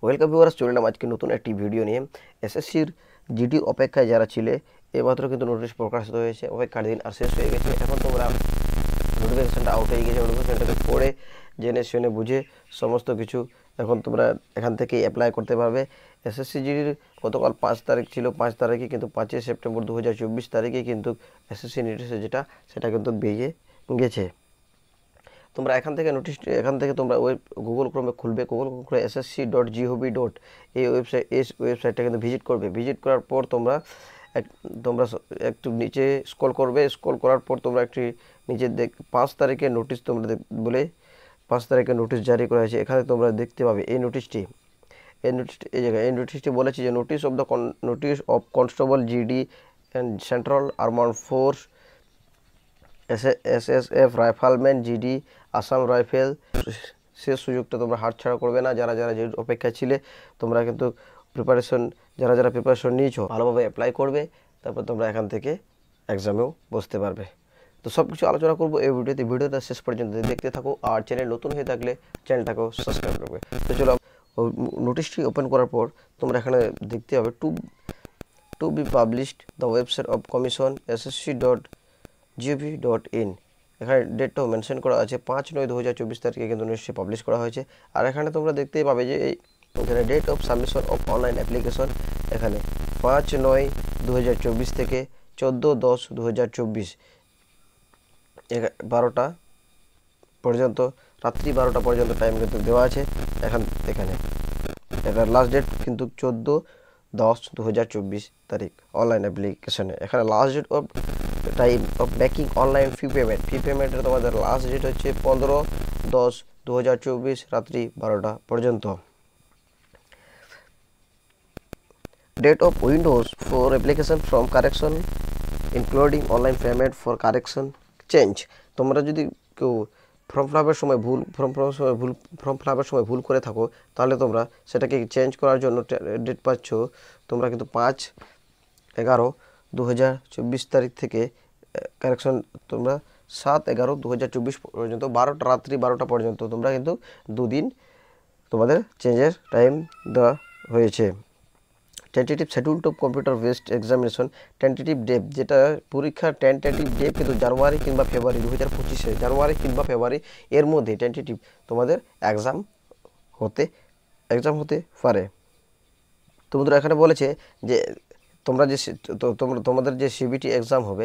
Welcome viewers, চলে এলাম আজকে নতুন একটি ভিডিও নিয়ে। এসএসসির জিডি অপেক্ষায় যারা ছিলে, এমাত্র কিন্তু নোটিশ প্রকাশিত হয়েছে। অপেক্ষার দিন আর শেষ হয়ে গেছে। এখন তোমরা নোটিফিকেশানটা আউট হয়ে গেছে। নোটিফিকেশানটাকে পড়ে জেনে শুনে বুঝে সমস্ত কিছু এখন তোমরা এখান থেকে অ্যাপ্লাই করতে পারবে। এসএসসি জিডির গতকাল 5 তারিখ ছিল। 5 তারিখে কিন্তু 5 সেপ্টেম্বর 2024 তারিখে কিন্তু এসএসসি নোটিশে সেটা কিন্তু বেরিয়ে গেছে। তোমরা এখান থেকে তোমরা গুগল ক্রোমে খুলবে। গুগল ক্রোমে ssc.gov. এই ওয়েবসাইটটা কিন্তু ভিজিট করবে। ভিজিট করার পর তোমরা একটু নিচে স্ক্রল করবে। স্ক্রল করার পর তোমরা একটি নিচে 5 তারিখে নোটিশ তোমরা বলে 5 তারিখে নোটিশ জারি করা হয়েছে। এখানে তোমরা দেখতে পাবে এই নোটিশটি বলেছে যে notice of constable GD and central armoured force SSF rifleman GD Assam rifle. শেষ সুযোগটা তোমরা হাতছাড়া করবে না। যারা যে অপেক্ষা ছিলে, তোমরা কিন্তু যারা প্রিপারেশন নিয়েছো ভালোভাবে অ্যাপ্লাই করবে। তারপর তোমরা এখান থেকে এক্সামেও বসতে পারবে। তো সব কিছু আলোচনা করবো এই ভিডিওটা শেষ পর্যন্ত দেখতে থাকো। আর চ্যানেল নতুন হয়ে থাকলে চ্যানেলটাকেও সাবস্ক্রাইব করবে। তো চলো, নোটিশটি ওপেন করার পর তোমরা এখানে দেখতে হবে to be published the website of commission ssc.gov.in। এখানে ডেটটাও মেনশন করা আছে 5/9/2024 তারিখে কিন্তু নিশ্চয়ই পাবলিশ করা হয়েছে। আর এখানে তোমরা দেখতেই পাবে যে এখানে date of submission of online application এখানে 5/9/2024 থেকে 14/10/2024 12টা পর্যন্ত, রাত্রি 12টা পর্যন্ত টাইম কিন্তু দেওয়া আছে। এখানে লাস্ট ডেট কিন্তু 14/10/2024 তারিখ অনলাইন অ্যাপ্লিকেশনে। এখানে last date of time of making online fee পেমেন্টের তোমাদের লাস্ট ডেট হচ্ছে 15/10/2024 রাত্রি 12টা পর্যন্ত। Date of windows for application from correction including online payment for correction change. তোমরা যদি কেউ ফর্ম ফিল আপের সময় ভুল করে থাকো, তাহলে তোমরা সেটাকে চেঞ্জ করার জন্য ডেট পাচ্ছ তোমরা কিন্তু 5/11/2024 তারিখ থেকে কারেকশন তোমরা 7/11/2024 পর্যন্ত রাত্রি 12টা পর্যন্ত তোমরা কিন্তু দুদিন তোমাদের চেঞ্জের টাইম দেওয়া হয়েছে। Tentative schedule to computer based examination, tentative date, যেটা পরীক্ষার টেন্টেটিভ ডেট কিন্তু জানুয়ারি কিংবা ফেব্রুয়ারি 2025 জানুয়ারি কিংবা ফেব্রুয়ারি এর মধ্যে টেন্টেটিভ তোমাদের এক্সাম হতে পারে। তোমাদের এখানে বলেছে যে তোমাদের যে সিবিটি এক্সাম হবে,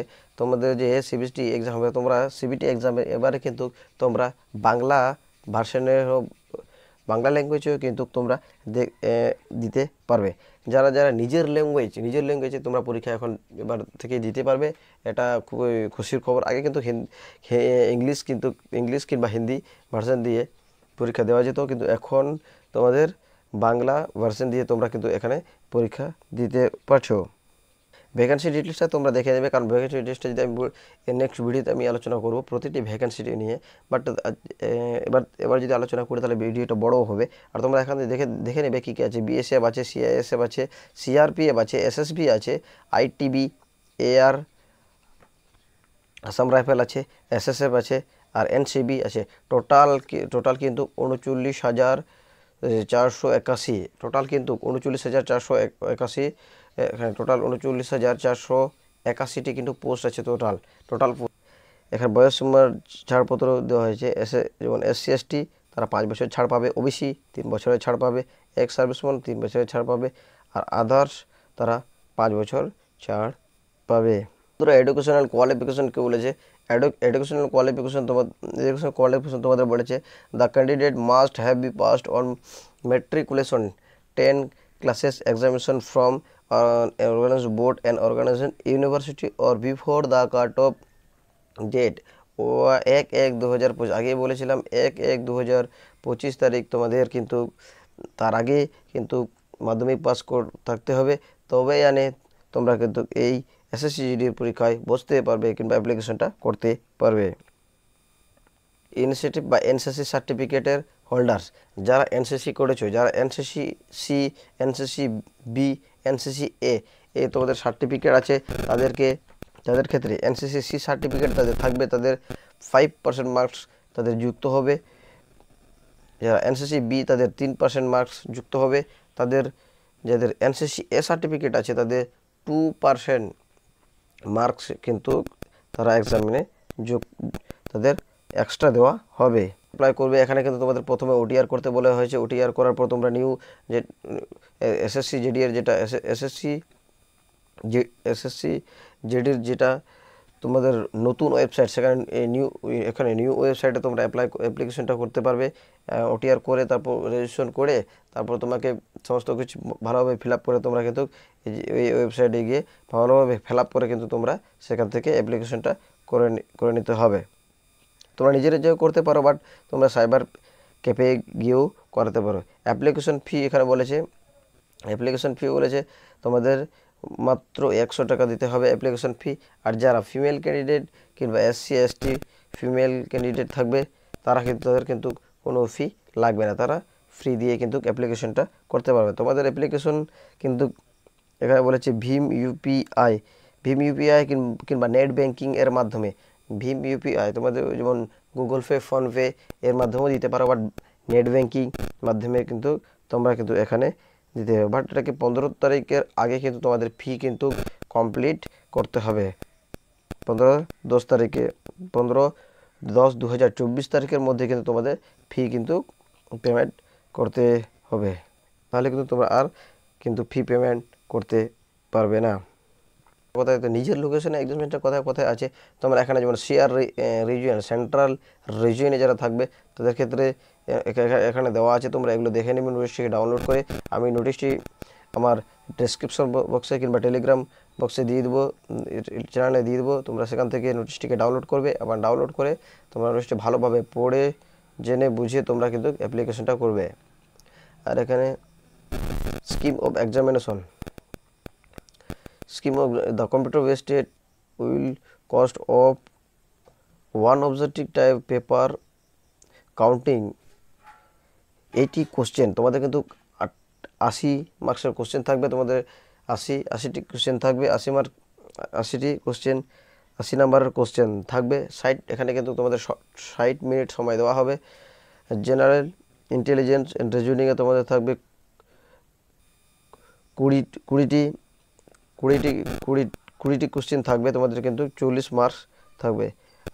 তোমরা সিবিটি এক্সামের এবারে কিন্তু তোমরা বাংলা ভার্সনের বাংলা ল্যাঙ্গুয়েজেও কিন্তু তোমরা দিতে পারবে। যারা নিজের ল্যাঙ্গুয়েজে তোমরা পরীক্ষা এখন এবার থেকে দিতে পারবে। এটা খুবই খুশির খবর। আগে কিন্তু ইংলিশ কিংবা হিন্দি ভার্সন দিয়ে পরীক্ষা দেওয়া যেত, কিন্তু এখন তোমাদের বাংলা ভার্সন দিয়ে তোমরা কিন্তু এখানে পরীক্ষা দিতে পারছো। ভ্যাকেন্সি ডিটেলসটা তোমরা দেখে নেবে, কারণ ভ্যাকেন্সি ডিটেলসটা যদি আমি নেক্সট ভিডিওতে আমি আলোচনা করব প্রতিটি ভ্যাকেন্সি নিয়ে। বাট এবার যদি আলোচনা করি তাহলে ভিডিওটা বড়ও হবে। আর তোমরা এখানে দেখে নেবে কী কী আছে। বিএসএফ আছে, সিআইএসএফ আছে, সিআরপিএফ আছে, এসএসবি আছে, আইটিবি, এআর, আসাম রাইফেল আছে, এসএসএফ আছে, আর এনসিবি আছে। টোটাল কিন্তু 39,481। টোটাল কিন্তু 39,481। এখানে টোটাল 39,481টি কিন্তু পোস্ট আছে। টোটাল এখানে বয়সসীমার ছাড়পত্র দেওয়া হয়েছে। যেমন SC ST তারা 5 বছরের ছাড় পাবে, ওবিসি 3 বছরের ছাড় পাবে, এক্স সার্ভিসম্যান 3 বছরের ছাড় পাবে, আর আদার্স তারা 5 বছর ছাড় পাবে। তোরা এডুকেশনাল কোয়ালিফিকেশনকে বলেছে। এডুকেশনাল কোয়ালিফিকেশন তোমাদের বলেছে the candidate must have be passed on matriculation 10 classes examination from an organized board and organization university or before the cut-off date 1/1/2025। আগে বলেছিলাম 1/1/2025 তারিখ তোমাদের কিন্তু তার আগে কিন্তু মাধ্যমিক পাস থাকতে হবে, তবে তোমরা কিন্তু এই এসএসসি জিডির পরীক্ষায় বসতে পারবে কিংবা অ্যাপ্লিকেশনটা করতে পারবে। ইনিশিয়েটিভ বা এনসিসি সার্টিফিকেটের হোল্ডার্স, যারা এনসিসি করেছো, যারা NCC C, NCC B, NCC A তোমাদের সার্টিফিকেট আছে, তাদের ক্ষেত্রে এনসিসি সি সার্টিফিকেট তাদের থাকবে, তাদের 5% মার্কস তাদের যুক্ত হবে। যারা এনসিসি বি তাদের 3% মার্কস যুক্ত হবে, তাদের যাদের এনসিসি এ সার্টিফিকেট আছে তাদের 2% মার্কস কিন্তু তারা এক্সামিনে যোগ তাদের এক্সট্রা দেওয়া হবে। অ্যাপ্লাই করবে, এখানে কিন্তু তোমাদের প্রথমে ওটিআর করতে বলা হয়েছে। ওটিআর করার পর তোমরা নিউ যে এসএসসি জেডির যেটা এসএসসি জেডির যেটা তোমাদের নতুন ওয়েবসাইট, সেখানে এখানে নিউ ওয়েবসাইটে তোমরা অ্যাপ্লিকেশনটা করতে পারবে। ওটিআর করে তারপর রেজিস্ট্রেশন করে তারপর তোমাকে সমস্ত কিছু ভালোভাবে ফিল আপ করে তোমরা কিন্তু এই ওয়েবসাইটে গিয়ে ভালোভাবে ফিল আপ করে কিন্তু তোমরা সেখান থেকে অ্যাপ্লিকেশনটা করে নিতে হবে। তোমরা নিজেরাও করতে পারো, বাট তোমরা সাইবার ক্যাফে গিয়েও করাতে পারো। অ্যাপ্লিকেশন ফি এখানে বলেছে, তোমাদের মাত্র 100 টাকা দিতে হবে অ্যাপ্লিকেশন ফি। আর যারা ফিমেল ক্যান্ডিডেট কিংবা এসসি এসটি ফিমেল ক্যান্ডিডেট থাকবে তাদের কিন্তু কোনো ফি লাগবে না, তারা ফ্রি দিয়ে কিন্তু অ্যাপ্লিকেশনটা করতে পারবে। তোমাদের অ্যাপ্লিকেশন কিন্তু এখানে বলেছে ভীম ইউপিআই কিংবা নেট ব্যাঙ্কিং এর মাধ্যমে। ভীম ইউপিআই তোমাদের যেমন গুগল পে, ফোনপে এর মাধ্যমেও দিতে পারো, বাট নেট ব্যাঙ্কিং মাধ্যমে কিন্তু তোমরা কিন্তু এখানে দিতে হবে। বাট এটাকে 15 তারিখের আগে কিন্তু তোমাদের ফি কিন্তু কমপ্লিট করতে হবে। 15/10/2024 তারিখের মধ্যে কিন্তু তোমাদের ফি কিন্তু পেমেন্ট করতে হবে, তাহলে কিন্তু তোমরা আর কিন্তু ফি পেমেন্ট করতে পারবে না। কোথায় তো নিজের লোকেশনে এক্সামিনেশনটা কোথায় আছে তোমরা এখানে যেমন সিআর রিজিয়ন, সেন্ট্রাল রিজিয়নে যারা থাকবে তাদের ক্ষেত্রে এখানে দেওয়া আছে। তোমরা এগুলো দেখে নেবে নোটিশটিকে ডাউনলোড করে। আমি নোটিশটি আমার ডেসক্রিপশন বক্সে কিংবা টেলিগ্রাম বক্সে দিয়ে দেবো, চ্যানেলে দিয়ে দেবো। তোমরা সেখান থেকে নোটিশটিকে ডাউনলোড করবে, আবার ডাউনলোড করে তোমরা নোটিশটি ভালোভাবে পড়ে জেনে বুঝে তোমরা কিন্তু অ্যাপ্লিকেশনটা করবে। আর এখানে scheme of examination, scheme of the computer based test will cost of one objective type paper counting 80 question. তোমাদের কিন্তু 80 মার্কসের কোশ্চেন থাকবে, তোমাদের 80টি কোশ্চেন থাকবে, 80টি কোশ্চেন 80 নাম্বারের কোশ্চেন থাকবে। এখানে কিন্তু তোমাদের 60 মিনিট সময় দেওয়া হবে। জেনারেল ইন্টেলিজেন্স অ্যান্ড রিজনিংয়ে তোমাদের থাকবে 20টি কোশ্চেন থাকবে, তোমাদের কিন্তু 40 মার্কস থাকবে।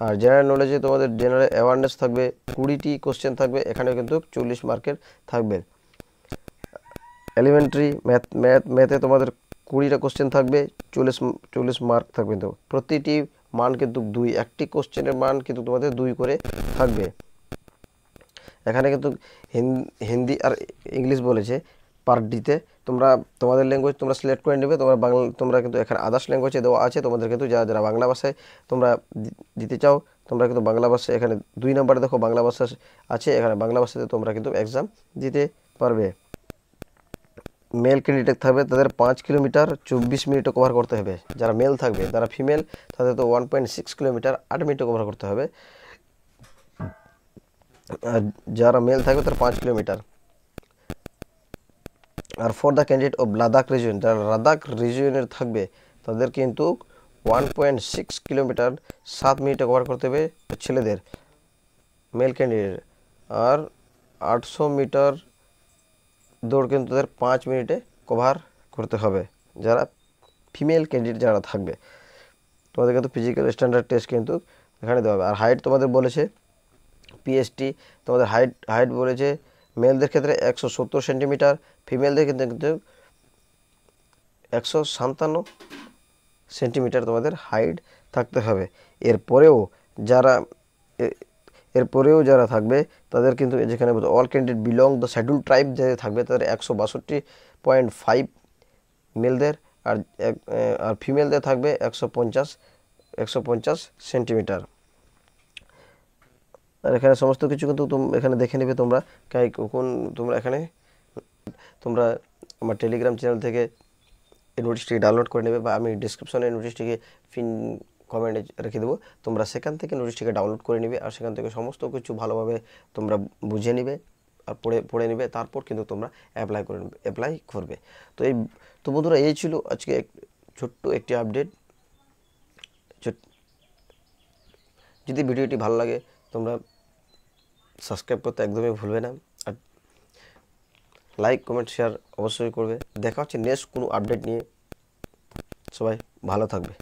আর জেনারেল নলেজে তোমাদের জেনারেল অ্যাওয়ারনেস থাকবে, 20টি কোশ্চেন থাকবে, এখানে কিন্তু 40 মার্কের থাকবে। এলিমেন্টারি ম্যাথে তোমাদের 20টা কোশ্চেন থাকবে, 40 মার্ক থাকবে। কিন্তু প্রতিটি মান কিন্তু 2, একটি কোশ্চেনের মান কিন্তু তোমাদের 2 করে থাকবে। এখানে কিন্তু হিন্দি আর ইংলিশ বলেছে পার ডিতে। তোমাদের ল্যাঙ্গুয়েজ তোমরা সিলেক্ট করে নেবে। তোমরা কিন্তু এখানে আদার্স ল্যাঙ্গুয়েজে দেওয়া আছে, তোমাদের কিন্তু যারা বাংলা ভাষায় তোমরা দিতে চাও তোমরা কিন্তু বাংলা ভাষায় এখানে 2 নম্বরে দেখো বাংলা ভাষা আছে, এখানে বাংলা ভাষাতে তোমরা কিন্তু এক্সাম দিতে পারবে। মেল ক্যান্ডিডেট থাকবে, তাদের 5 কিলোমিটার 24 মিনিটে কভার করতে হবে। যারা মেল থাকবে, যারা ফিমেল তাদের তো 1.6 কিলোমিটার 8 মিনিটে কভার করতে হবে। আর যারা মেল থাকবে তারা 5 কিলোমিটার। আর for the candidate of Ladakh region, যারা লাদাখ রিজিয়নের থাকবে তাদের কিন্তু 1.6 কিলোমিটার 7 মিনিটে কভার করতে হবে ছেলেদের, মেল ক্যান্ডিডেট। আর 800 মিটার দৌড় কিন্তু তাদের 5 মিনিটে কভার করতে হবে যারা ফিমেল ক্যান্ডিডেট যারা থাকবে। তোমাদের কিন্তু ফিজিক্যাল স্ট্যান্ডার্ড টেস্ট কিন্তু এখানে দেওয়া হবে। আর হাইট তোমাদের বলেছে পিএসটি, তোমাদের হাইট বলেছে মেলদের ক্ষেত্রে 170 সেন্টিমিটার, ফিমেলদের ক্ষেত্রে কিন্তু 157 সেন্টিমিটার তোমাদের হাইট থাকতে হবে। এরপরেও যারা থাকবে তাদের কিন্তু যেখানে all candidate belong the schedule tribe যাদের থাকবে তাদের 162.5 মেলদের, আর ফিমেলদের থাকবে 150 সেন্টিমিটার। আর এখানে সমস্ত কিছু কিন্তু এখানে দেখে নেবে তোমরা তোমরা আমার টেলিগ্রাম চ্যানেল থেকে এই নোটিশটিকে ডাউনলোড করে নেবে, বা আমি ডিসক্রিপশনে নোটিশটিকে কমেন্টে রেখে দেবো। তোমরা সেখান থেকে নোটিশটিকে ডাউনলোড করে নেবে, আর সেখান থেকে সমস্ত কিছু ভালোভাবে তোমরা বুঝে নেবে আর পড়ে নেবে। তারপর কিন্তু তোমরা অ্যাপ্লাই করবে। তো বন্ধুরা, এই ছিল আজকে ছোট্ট একটি আপডেট। যদি ভিডিওটি ভালো লাগে তোমরা সাবস্ক্রাইব করতে একদমই ভুলবে না। আর লাইক কমেন্ট শেয়ার অবশ্যই করবে। দেখা হচ্ছে নেক্সট কোনো আপডেট নিয়ে। সবাই ভালো থাকবে।